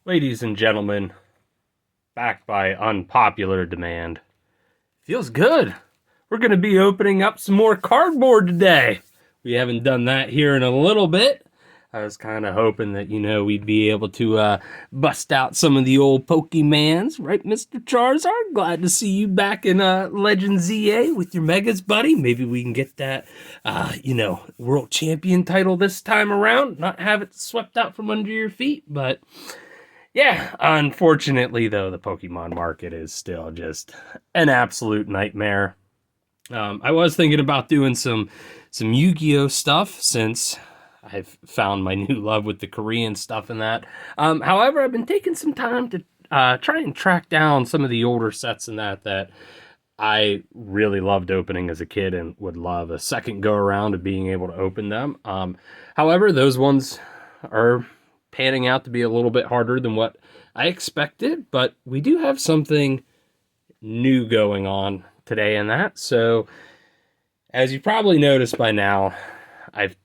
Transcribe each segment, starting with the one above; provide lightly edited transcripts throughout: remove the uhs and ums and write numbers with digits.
Ladies and gentlemen, backed by unpopular demand. Feels good. We're going to be opening up some more cardboard today. We haven't done that here in a little bit. I was kind of hoping that, we'd be able to bust out some of the old Pokemans, right, Mr. Charizard? Glad to see you back in Legend ZA with your Megas, buddy. Maybe we can get that, world champion title this time around. Not have it swept out from under your feet, but yeah, unfortunately, though, the Pokemon market is still just an absolute nightmare. I was thinking about doing some Yu-Gi-Oh stuff since I've found my new love with the Korean stuff and that. However, I've been taking some time to try and track down some of the older sets and that I really loved opening as a kid and would love a second go around of being able to open them. However, those ones are panning out to be a little bit harder than what I expected, but we do have something new going on today in that. So, as you probably noticed by now, I've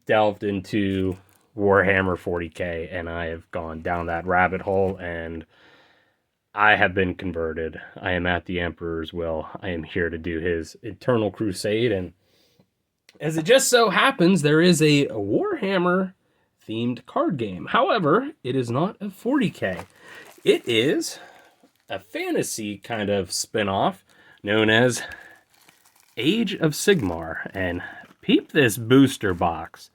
delved into Warhammer 40k and I have gone down that rabbit hole and I have been converted. I am at the Emperor's will. I am here to do his eternal crusade, and as it just so happens, there is a Warhammer themed card game. However, it is not a 40k. It is a fantasy kind of spin-off known as Age of Sigmar. And peep this booster box.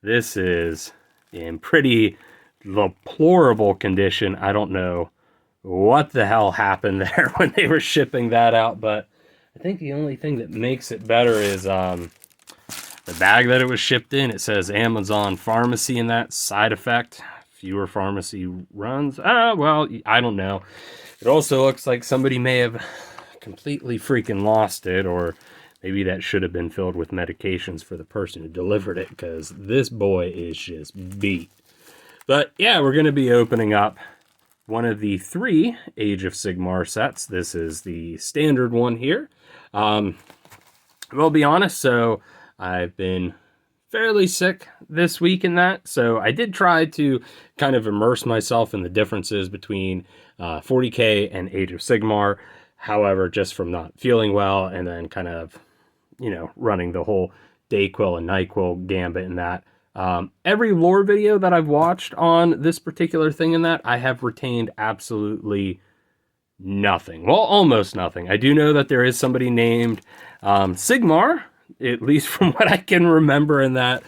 This is in pretty deplorable condition. I don't know what the hell happened there when they were shipping that out, but I think the only thing that makes it better is the bag that it was shipped in. It says Amazon Pharmacy in that side effect. Fewer pharmacy runs. Well, I don't know. It also looks like somebody may have completely freaking lost it, or maybe that should have been filled with medications for the person who delivered it, because this boy is just beat. But yeah, we're going to be opening up one of the 3 Age of Sigmar sets. This is the standard one here. I'll be honest, so I've been fairly sick this week in that, so I did try to kind of immerse myself in the differences between 40k and Age of Sigmar. However, just from not feeling well and then kind of, running the whole Dayquil and NyQuil gambit in that, every lore video that I've watched on this particular thing in that, I have retained absolutely nothing. Well, almost nothing. I do know that there is somebody named Sigmar, at least from what I can remember in that,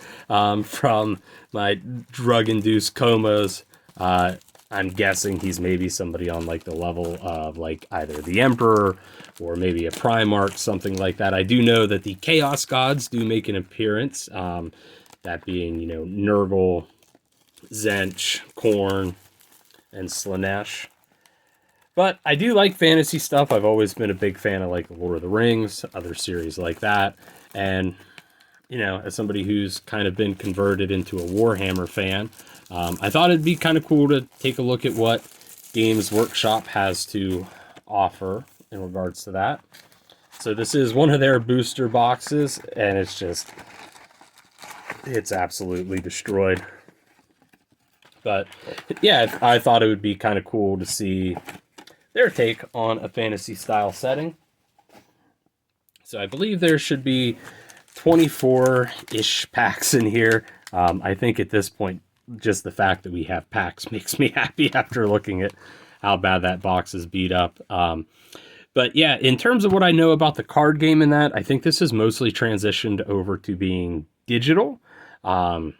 from my drug-induced comas. I'm guessing he's maybe somebody on like the level of like either the Emperor or maybe a Primarch, something like that. I do know that the Chaos Gods do make an appearance, that being, Nurgle, Zench, Khorne, and Slanesh. But I do like fantasy stuff. I've always been a big fan of like Lord of the Rings, other series like that. And, as somebody who's kind of been converted into a Warhammer fan, I thought it'd be kind of cool to take a look at what Games Workshop has to offer in regards to that. So this is one of their booster boxes, and it's absolutely destroyed. But yeah, I thought it would be kind of cool to see their take on a fantasy style setting. So I believe there should be 24-ish packs in here. I think at this point, just the fact that we have packs makes me happy after looking at how bad that box is beat up. But yeah, in terms of what I know about the card game in that, I think this is mostly transitioned over to being digital. To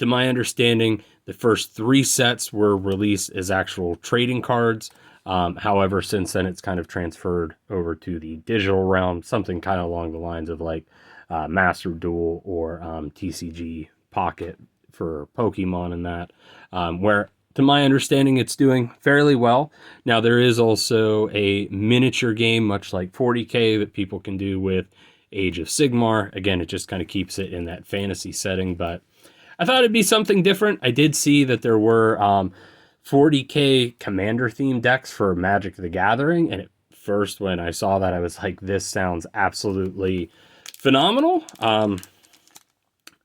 my understanding, the first 3 sets were released as actual trading cards. However, since then, it's kind of transferred over to the digital realm, something kind of along the lines of like Master Duel or TCG Pocket for Pokemon and that, where, to my understanding, it's doing fairly well. Now, there is also a miniature game, much like 40k, that people can do with Age of Sigmar. Again, it just kind of keeps it in that fantasy setting, but I thought it'd be something different. I did see that there were 40k commander themed decks for Magic the Gathering, and at first when I saw that, I was like, this sounds absolutely phenomenal.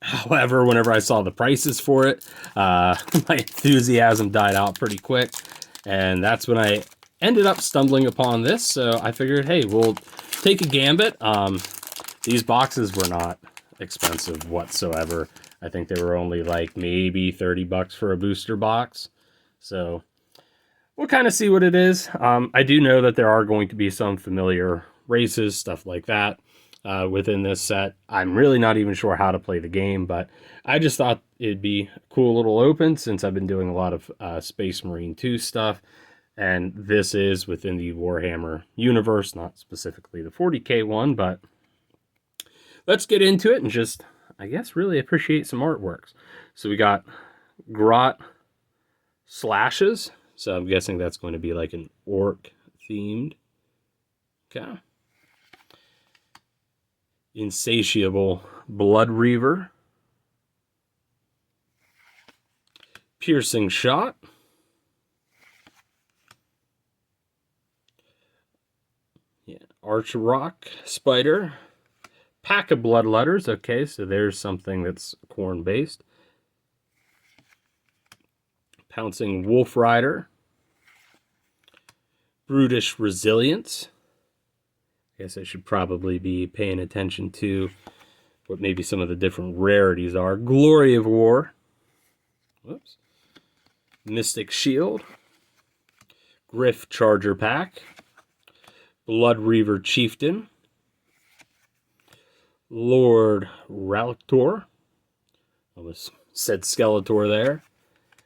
However, whenever I saw the prices for it, my enthusiasm died out pretty quick. And that's when I ended up stumbling upon this. So I figured, hey, we'll take a gambit. These boxes were not expensive whatsoever. I think they were only like maybe 30 bucks for a booster box. So we'll kind of see what it is. I do know that there are going to be some familiar races, stuff like that, within this set. I'm really not even sure how to play the game, but I just thought it'd be a cool little open since I've been doing a lot of Space Marine 2 stuff. And this is within the Warhammer universe, not specifically the 40k one, but let's get into it and just, I guess, really appreciate some artworks. So we got Grot Slashes. So I'm guessing that's going to be like an orc themed. Okay. Insatiable Blood Reaver. Piercing Shot. Yeah, Arch Rock Spider. Pack of Bloodletters. Okay, so there's something that's corn based. Pouncing Wolf Rider. Brutish Resilience. I guess I should probably be paying attention to what maybe some of the different rarities are. Glory of War. Whoops. Mystic Shield. Griff Charger Pack. Blood Reaver Chieftain. Lord Ralctor. Almost said Skeletor there.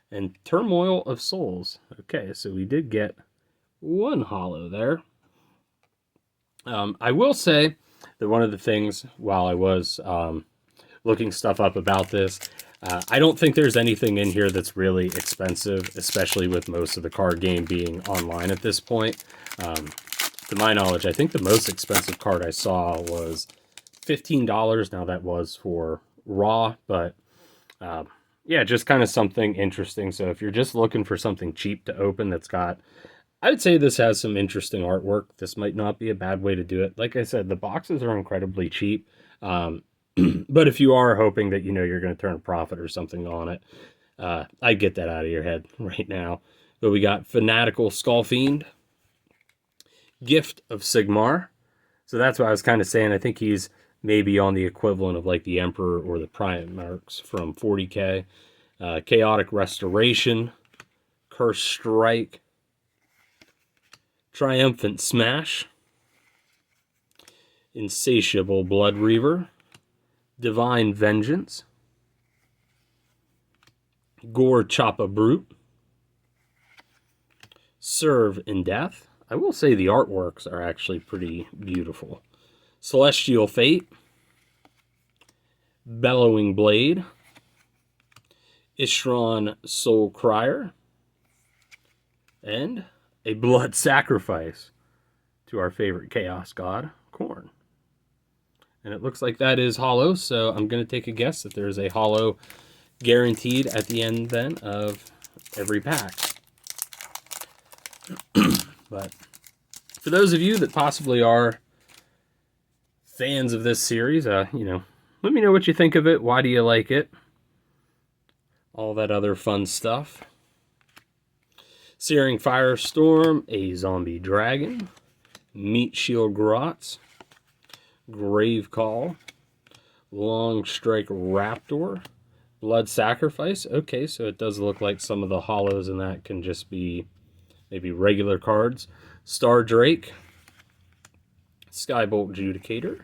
And Turmoil of Souls. Okay, so we did get one holo there. I will say that one of the things while I was looking stuff up about this, I don't think there's anything in here that's really expensive, especially with most of the card game being online at this point. To my knowledge, I think the most expensive card I saw was $15. Now that was for raw, but yeah, just kind of something interesting. So if you're just looking for something cheap to open that's got, I'd say this has some interesting artwork. This might not be a bad way to do it. Like I said, the boxes are incredibly cheap. But if you are hoping that, you're going to turn a profit or something on it, I'd get that out of your head right now. But we got Fanatical Skullfiend. Gift of Sigmar. So that's what I was kind of saying. I think he's maybe on the equivalent of like the Emperor or the Primarchs from 40k. Chaotic Restoration. Curse Strike. Triumphant Smash. Insatiable Blood Reaver. Divine Vengeance. Gore Choppa Brute. Serve in Death. I will say the artworks are actually pretty beautiful. Celestial Fate. Bellowing Blade. Ishran Soul Crier. And a blood sacrifice to our favorite chaos god, Khorne. And it looks like that is holo, so I'm going to take a guess that there's a holo guaranteed at the end then of every pack. But for those of you that possibly are fans of this series, let me know what you think of it. Why do you like it? All that other fun stuff. Searing Firestorm, a Zombie Dragon, Meat Shield Grots, Grave Call, Long Strike Raptor, Blood Sacrifice. Okay, so it does look like some of the holos in that can just be maybe regular cards. Star Drake, Skybolt Judicator,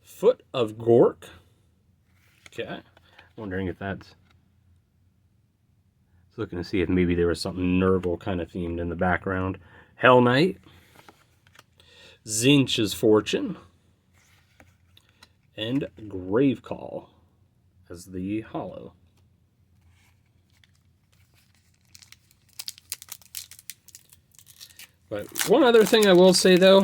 Foot of Gork. Okay, wondering if that's... Looking to see if maybe there was something Nurgle kind of themed in the background. Hell Knight. Zinch's Fortune. And Grave Call as the holo. But one other thing I will say, though,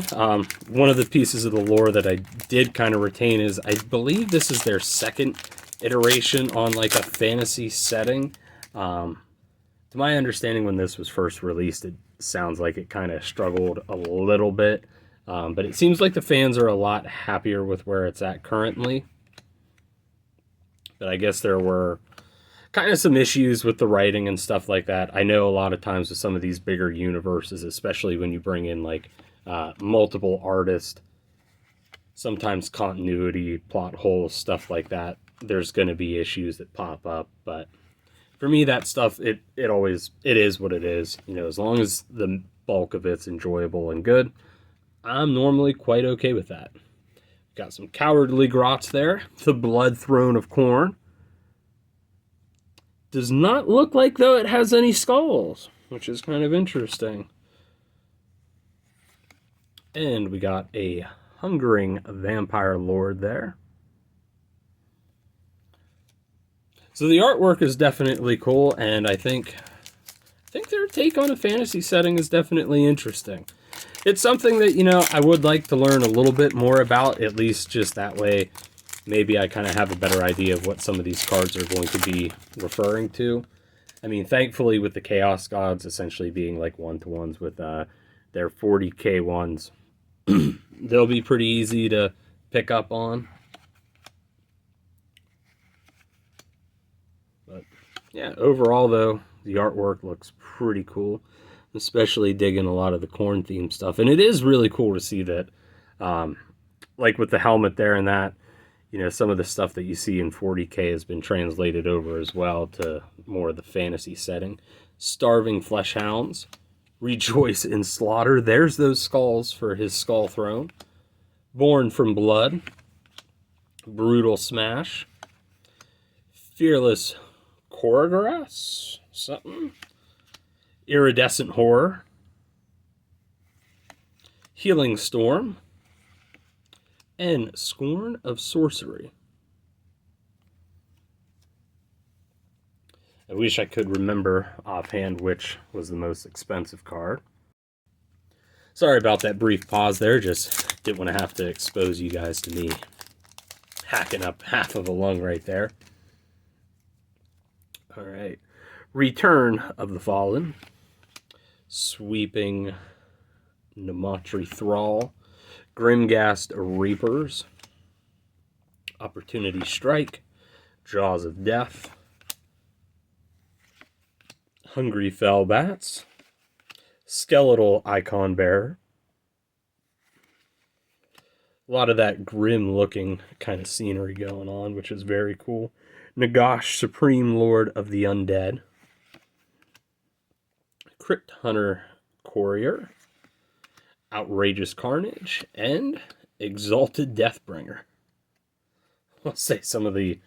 one of the pieces of the lore that I did kind of retain is I believe this is their second iteration on like a fantasy setting. To my understanding, when this was first released, it sounds like it kind of struggled a little bit. But it seems like the fans are a lot happier with where it's at currently. but I guess there were kind of some issues with the writing and stuff like that. I know a lot of times with some of these bigger universes, especially when you bring in like multiple artists, sometimes continuity, plot holes, stuff like that, there's going to be issues that pop up. But for me, that stuff, it is what it is. You know, as long as the bulk of it's enjoyable and good, I'm normally quite okay with that. Got some cowardly grots there. The Blood Throne of Khorne. Does not look like, though, it has any skulls, which is kind of interesting. And we got a Hungering Vampire Lord there. So the artwork is definitely cool, and I think their take on a fantasy setting is definitely interesting. It's something that, you know, I would like to learn a little bit more about, at least just that way. Maybe I kind of have a better idea of what some of these cards are going to be referring to. I mean, thankfully, with the Chaos Gods essentially being like one-to-ones with their 40k ones, they'll be pretty easy to pick up on. But yeah, overall, though, the artwork looks pretty cool. Especially digging a lot of the Khorne theme stuff. And it is really cool to see that, like with the helmet there and that, you know, some of the stuff that you see in 40k has been translated over as well to more of the fantasy setting. Starving Flesh Hounds. Rejoice in Slaughter. There's those skulls for his skull throne. Born from Blood. Brutal Smash. Fearless Choreographs. Something. Iridescent Horror. Healing Storm. And Scorn of Sorcery. I wish I could remember offhand which was the most expensive card. Sorry about that brief pause there, just didn't want to have to expose you guys to me hacking up half of a lung right there. Alright, Return of the Fallen. Sweeping Namatri Thrall. Grimghast Reapers. Opportunity Strike. Jaws of Death. Hungry Fell Bats. Skeletal Icon Bearer. A lot of that grim looking kind of scenery going on, which is very cool. Nagash, Supreme Lord of the Undead. Crypt Hunter Courier. Outrageous Carnage, and Exalted Deathbringer. I'll say some of the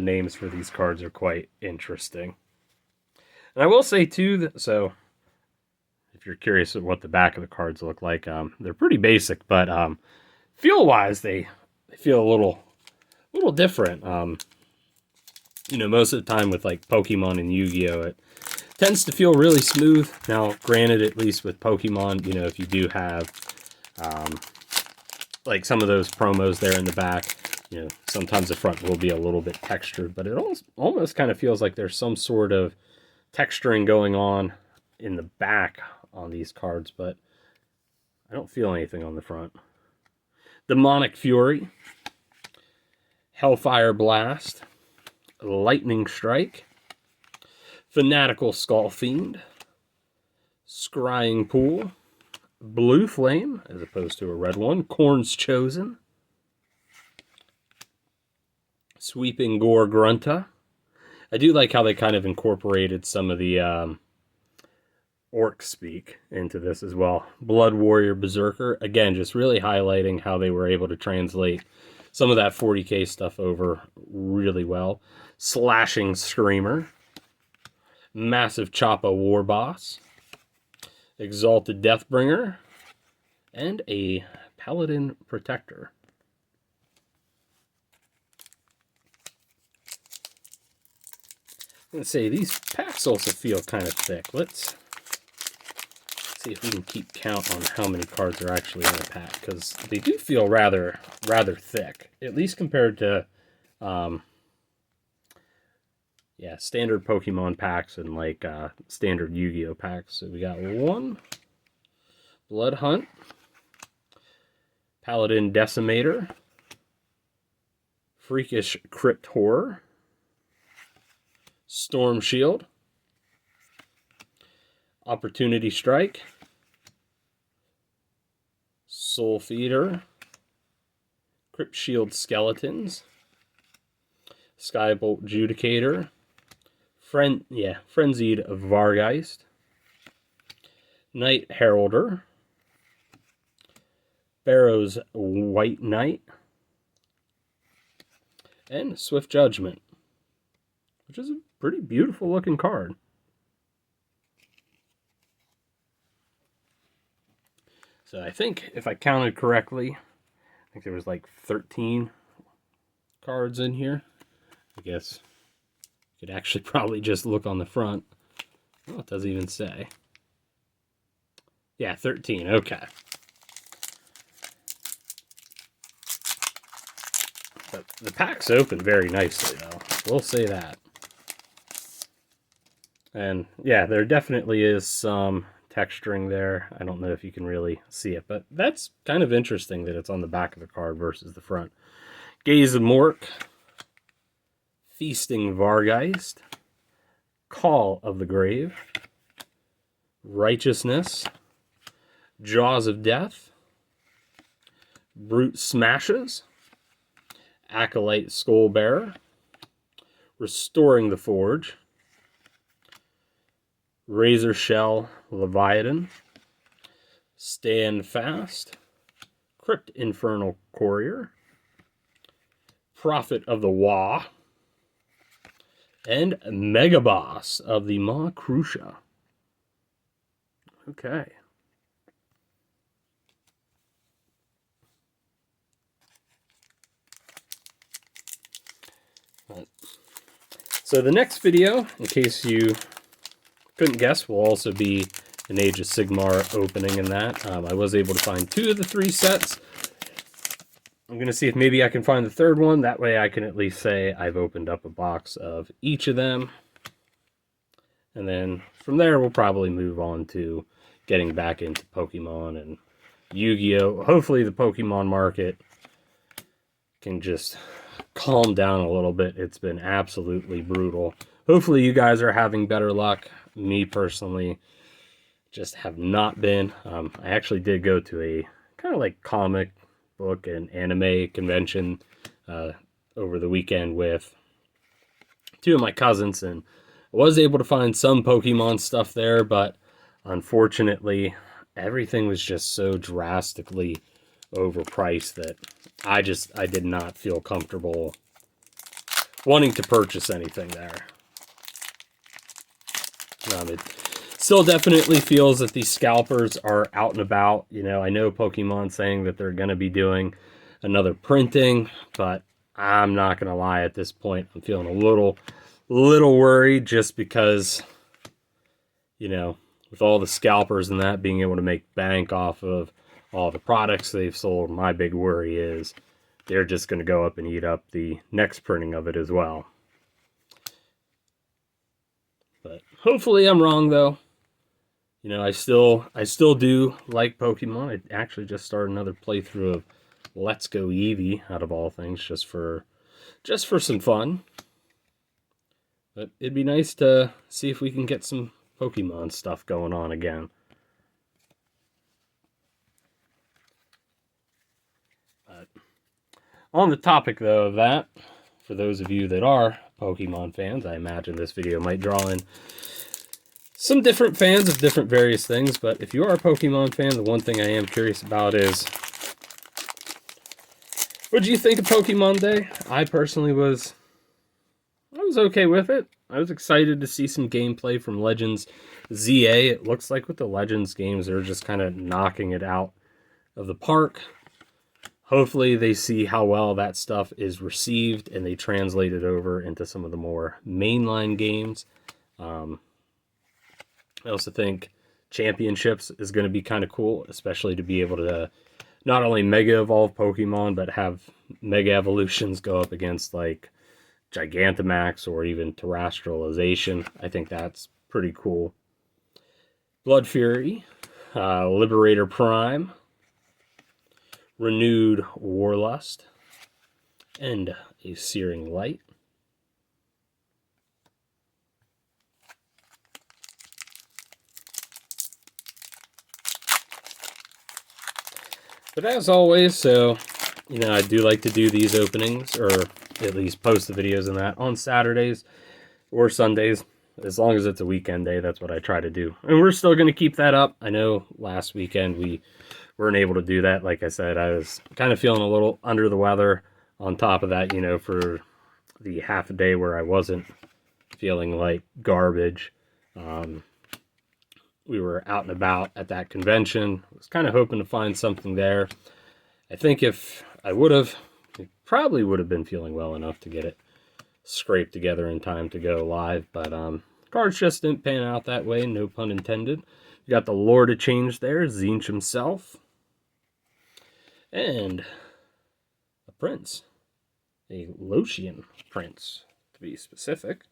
names for these cards are quite interesting. And I will say too that, so if you're curious at what the back of the cards look like, they're pretty basic, but feel wise they feel a little different. You know, most of the time with like Pokemon and Yu-Gi-Oh, it tends to feel really smooth. Now, granted, at least with Pokemon, you know, if you do have, like some of those promos there in the back, you know, sometimes the front will be a little bit textured, but it almost kind of feels like there's some sort of texturing going on in the back on these cards, but I don't feel anything on the front. Demonic Fury. Hellfire Blast. Lightning Strike. Fanatical Skull Fiend. Scrying Pool. Blue Flame, as opposed to a red one. Khorne's Chosen. Sweeping Gore Grunta. I do like how they kind of incorporated some of the orc speak into this as well. Blood Warrior Berserker. Again, just really highlighting how they were able to translate some of that 40k stuff over really well. Slashing Screamer. Massive Choppa War Boss. Exalted Deathbringer. And a Paladin Protector. Let's say these packs also feel kind of thick. Let's see if we can keep count on how many cards are actually in a pack, because they do feel rather thick, at least compared to standard Pokemon packs and like standard Yu-Gi-Oh packs. So we got 1 Blood Hunt, Paladin Decimator, Freakish Crypt Horror, Storm Shield, Opportunity Strike, Soul Feeder, Crypt Shield Skeletons, Skybolt Judicator, Frenzied Vargeist, Night Heralder, Barrow's White Knight, and Swift Judgment, which is a pretty beautiful looking card. So I think if I counted correctly, I think there was like 13 cards in here. I guess you could actually probably just look on the front. Oh, it doesn't even say. Yeah, 13. Okay. But the pack's open very nicely, though. We'll say that. And yeah, there definitely is some texturing there. I don't know if you can really see it, but that's kind of interesting that it's on the back of the card versus the front. Gaze of Mork, Feasting Vargeist, Call of the Grave, Righteousness, Jaws of Death, Brute Smashes, Acolyte Skullbearer, Restoring the Forge, Razor Shell Leviathan, Stand Fast, Crypt Infernal Courier, Prophet of the Wa, and Mega Boss of the Maw Crucia. Okay. So the next video, in case you couldn't guess, will also be an Age of Sigmar opening in that. I was able to find 2 of the 3 sets. I'm going to see if maybe I can find the third one. That way I can at least say I've opened up a box of each of them. And then from there, we'll probably move on to getting back into Pokemon and Yu-Gi-Oh! Hopefully the Pokemon market can just calm down a little bit. It's been absolutely brutal. Hopefully you guys are having better luck. Me personally just have not been. I actually did go to a kind of like comic book and anime convention over the weekend with 2 of my cousins, and I was able to find some Pokemon stuff there, but unfortunately everything was just so drastically overpriced that I did not feel comfortable wanting to purchase anything there. It still definitely feels that these scalpers are out and about. You know, I know Pokemon saying that they're going to be doing another printing, but I'm not going to lie, at this point I'm feeling a little worried, just because, you know, with all the scalpers and that being able to make bank off of all the products they've sold, my big worry is they're just going to go up and eat up the next printing of it as well. But hopefully I'm wrong, though. You know, I still do like Pokemon. I actually just started another playthrough of Let's Go Eevee, out of all things, just for some fun. But it'd be nice to see if we can get some Pokemon stuff going on again. But on the topic, though, of that, for those of you that are Pokemon fans, I imagine this video might draw in some different fans of different various things. But if you are a Pokemon fan, the one thing I am curious about is, what did you think of Pokemon Day? I personally was okay with it. I was excited to see some gameplay from Legends ZA. It looks like with the Legends games, they're just kind of knocking it out of the park. Hopefully they see how well that stuff is received and they translate it over into some of the more mainline games. I also think Championships is going to be kind of cool, especially to be able to not only Mega Evolve Pokemon, but have Mega Evolutions go up against like Gigantamax or even Terrestrialization. I think that's pretty cool. Blood Fury, Liberator Prime, Renewed Warlust, and a Searing Light. But as always, so, you know, I do like to do these openings, or at least post the videos and that on Saturdays or Sundays. As long as it's a weekend day, that's what I try to do. And we're still going to keep that up. I know last weekend we weren't able to do that. Like I said, I was kind of feeling a little under the weather. On top of that, you know, for the half a day where I wasn't feeling like garbage. We were out and about at that convention. I was kind of hoping to find something there. I think if I would have, I probably would have been feeling well enough to get it scraped together in time to go live. But cards just didn't pan out that way, no pun intended. You got the Lord of Change there, Tzeentch himself. And a prince. A Lothian prince, to be specific.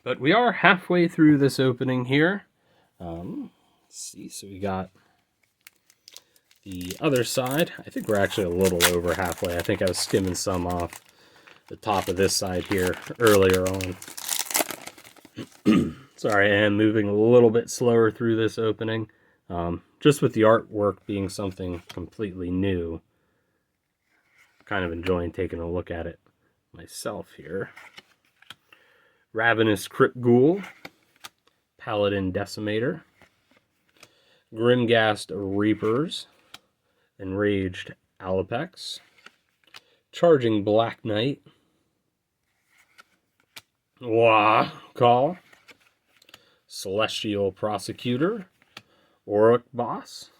But we are halfway through this opening here. Let's see, so we got the other side. I think we're actually a little over halfway. I think I was skimming some off the top of this side here earlier on. Sorry, I am moving a little bit slower through this opening. Just with the artwork being something completely new. Kind of enjoying taking a look at it myself here. Ravenous Crypt Ghoul, Paladin Decimator, Grimghast Reapers, Enraged Alapex, Charging Black Knight, Wah Call, Celestial Prosecutor, Orc Boss,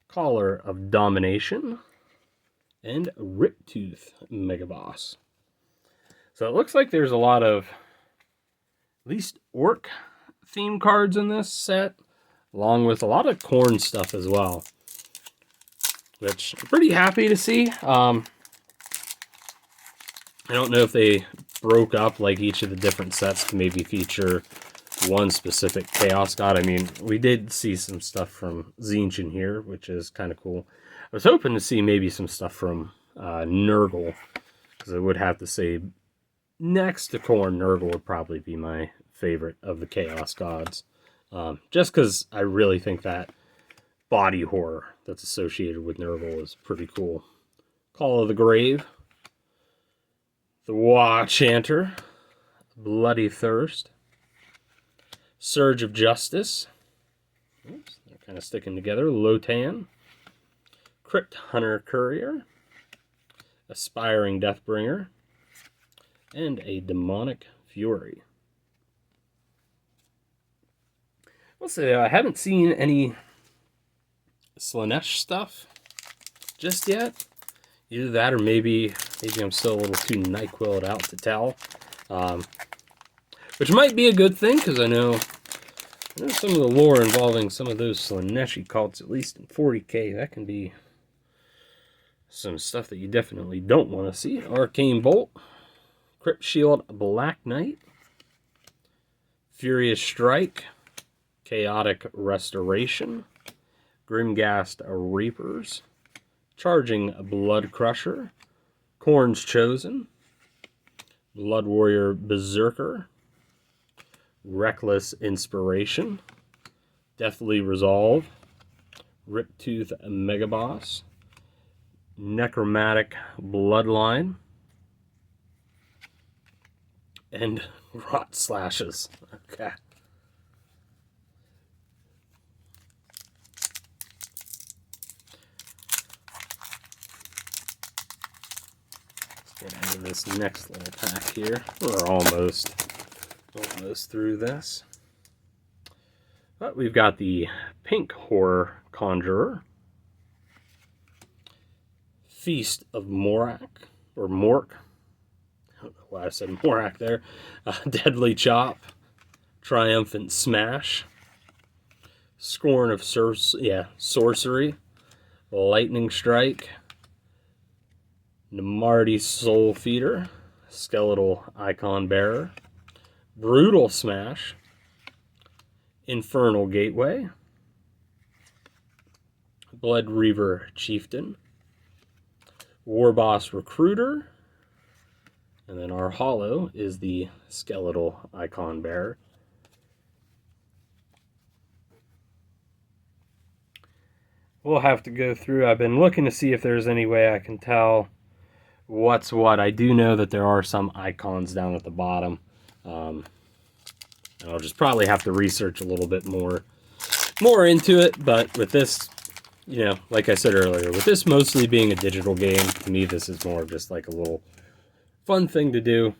Caller of Domination, and Riptooth Megaboss. So it looks like there's a lot of, at least orc theme cards in this set, along with a lot of corn stuff as well, which I'm pretty happy to see. I don't know if they broke up like each of the different sets to maybe feature one specific Chaos God. I mean, we did see some stuff from Tzeentch in here, which is kind of cool. I was hoping to see maybe some stuff from Nurgle, because I would have to say next to Khorne, Nurgle would probably be my favorite of the Chaos Gods. Just because I really think that body horror that's associated with Nurgle is pretty cool. Call of the Grave, the Wa Chanter, Bloody Thirst, Surge of Justice, oops, they're kind of sticking together, Lotan, Crypt Hunter Courier, Aspiring Deathbringer, and a Demonic Fury. I'll say I haven't seen any Slaanesh stuff just yet. Either that or maybe I'm still a little too NyQuil'd out to tell. Which might be a good thing, because I know some of the lore involving some of those Slaaneshi cults, at least in 40k, that can be some stuff that you definitely don't want to see. Arcane Bolt, Crypt Shield Black Knight, Furious Strike, Chaotic Restoration, Grimghast Reapers, Charging Blood Crusher, Khorne's Chosen, Blood Warrior Berserker, Reckless Inspiration, Deathly Resolve, Riptooth Megaboss, Necromantic Bloodline, and Rot Slashes. Okay. Let's get into this next little pack here. We're almost through this. But we've got the Pink Horror Conjurer, Feast of Morak, or Mork. I don't know why I said Morak there. Deadly Chop, Triumphant Smash, Scorn of Sorcery, Lightning Strike, Namardi Soul Feeder, Skeletal Icon Bearer, Brutal Smash, Infernal Gateway, Blood Reaver Chieftain, Warboss Recruiter, and then our holo is the Skeletal Icon Bearer. we'll have to go through. I've been looking to see if there's any way I can tell what's what. I do know that there are some icons down at the bottom. I'll just probably have to research a little bit more into it, but with this, you know, like I said earlier, with this mostly being a digital game, to me this is more of just like a little fun thing to do.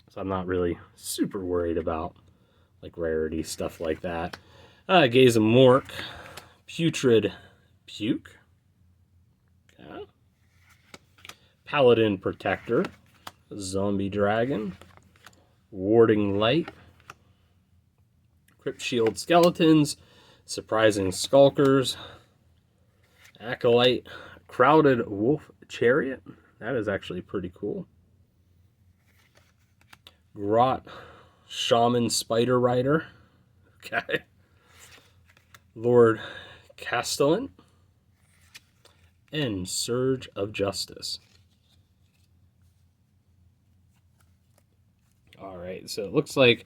So I'm not really super worried about like rarity, stuff like that. Gaze of Mork, Putrid Puke, okay. Paladin Protector, Zombie Dragon, Warding Light, Crypt Shield Skeletons, Surprising Skulkers, Acolyte, Crowded Wolf Chariot. That is actually pretty cool. Grot, Shaman Spider Rider. Okay. Lord Castellan. And Surge of Justice. Alright, so it looks like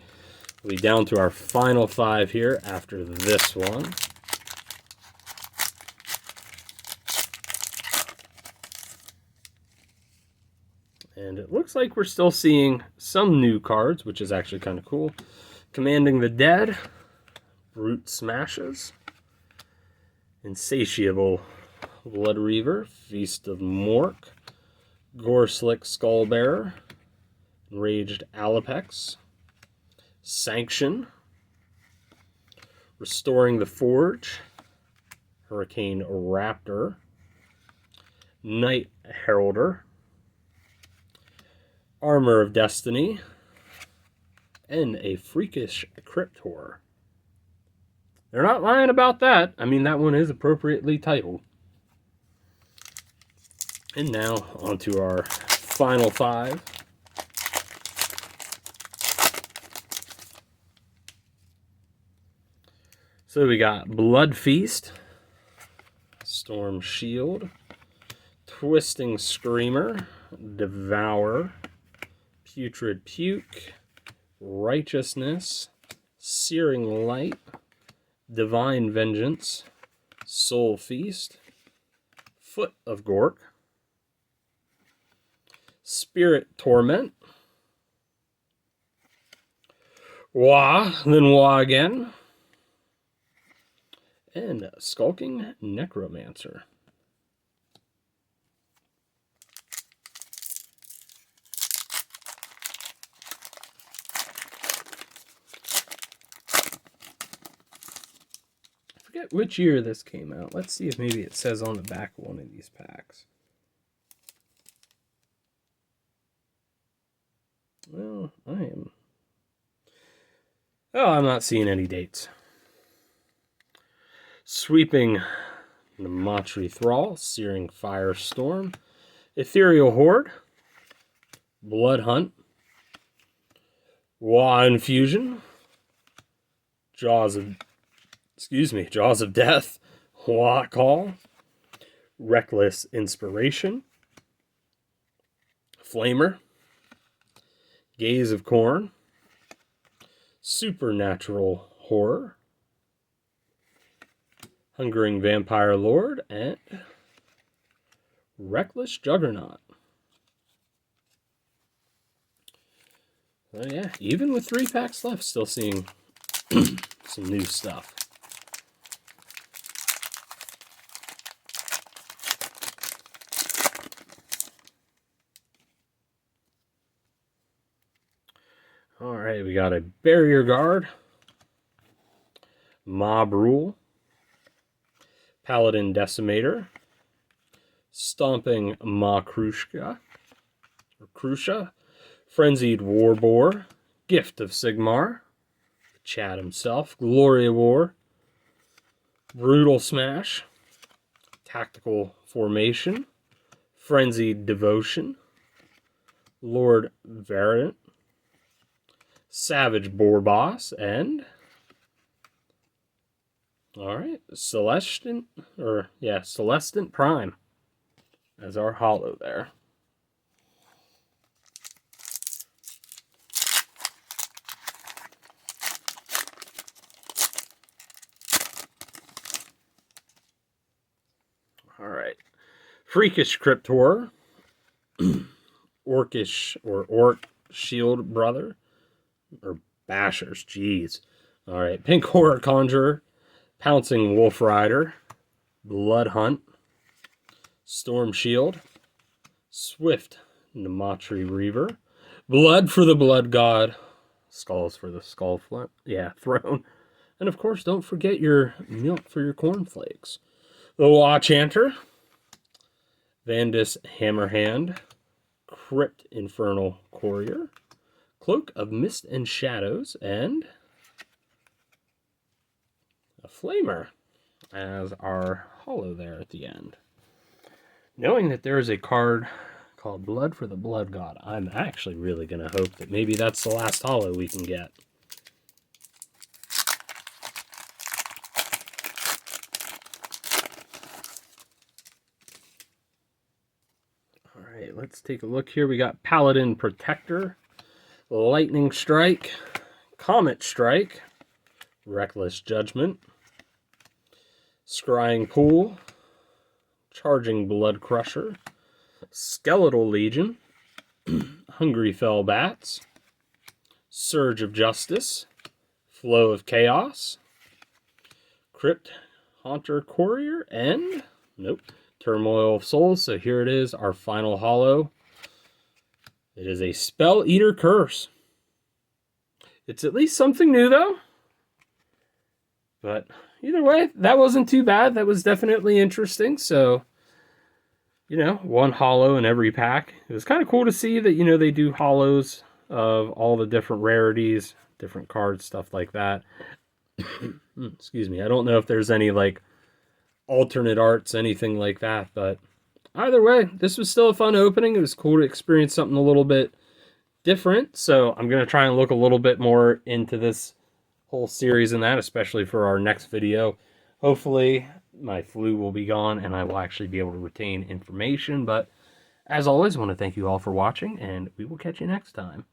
we'll be down to our final 5 here after this one. And it looks like we're still seeing some new cards, which is actually kind of cool. Commanding the Dead, Brute Smashes, Insatiable Blood Reaver, Feast of Mork, Goreslick Skullbearer, Enraged Alapex, Sanction, Restoring the Forge, Hurricane Raptor, Night Heralder, Armor of Destiny, and a Freakish Crypt Horror. They're not lying about that. I mean, that one is appropriately titled. And now, onto our final 5. So we got Blood Feast, Storm Shield, Twisting Screamer, Devour, Putrid Puke, Righteousness, Searing Light, Divine Vengeance, Soul Feast, Foot of Gork, Spirit Torment, Wah, then Wah again, and Skulking Necromancer. I forget which year this came out. Let's see if maybe it says on the back of one of these packs. Well, I'm not seeing any dates. Sweeping Namatri Thrall, Searing Firestorm, Ethereal Horde, Blood Hunt, Wa Infusion, Jaws of Death, Wa Call, Reckless Inspiration, Flamer, Gaze of Corn, Supernatural Horror, Hungering Vampire Lord, and Reckless Juggernaut. So yeah, even with 3 packs left, still seeing some new stuff. Alright, we got a Barrier Guard, Mob Rule, Paladin Decimator, Stomping Krusha, Frenzied Warboar, Gift of Sigmar, Chad himself, Glory War, Brutal Smash, Tactical Formation, Frenzied Devotion, Lord Variant, Savage Boar Boss, and alright, Celestant Prime as our holo there. Freakish Crypt Horror. Orcish or Orc Shield Brother. Or Bashers, jeez. Alright, Pink Horror Conjurer. Pouncing Wolf Rider. Blood Hunt. Storm Shield. Swift Namatri Reaver. Blood for the Blood God. Skulls for the Skull Flint. Yeah, Throne. And of course, don't forget your milk for your cornflakes. The Watch Hunter. Vandus Hammerhand. Crypt Infernal Courier. Cloak of Mist and Shadows. And a Flamer as our holo there at the end. Knowing that there is a card called Blood for the Blood God, I'm actually really going to hope that maybe that's the last holo we can get. Alright, let's take a look here. We got Paladin Protector, Lightning Strike, Comet Strike, Reckless Judgment, Scrying Pool, Charging Blood Crusher, Skeletal Legion, Hungry Fell Bats, Surge of Justice, Flow of Chaos, Crypt Haunter Courier, and, nope, Turmoil of Souls. So here it is, our final holo. It is a Spell Eater Curse. It's at least something new, though. But either way, that wasn't too bad. That was definitely interesting. So, you know, one holo in every pack. It was kind of cool to see that, you know, they do holos of all the different rarities, different cards, stuff like that. Excuse me. I don't know if there's any, like, alternate arts, anything like that. But either way, this was still a fun opening. It was cool to experience something a little bit different. So I'm going to try and look a little bit more into this whole series and that, especially for our next video. Hopefully my flu will be gone and I will actually be able to retain information. But as always, I want to thank you all for watching, and we will catch you next time.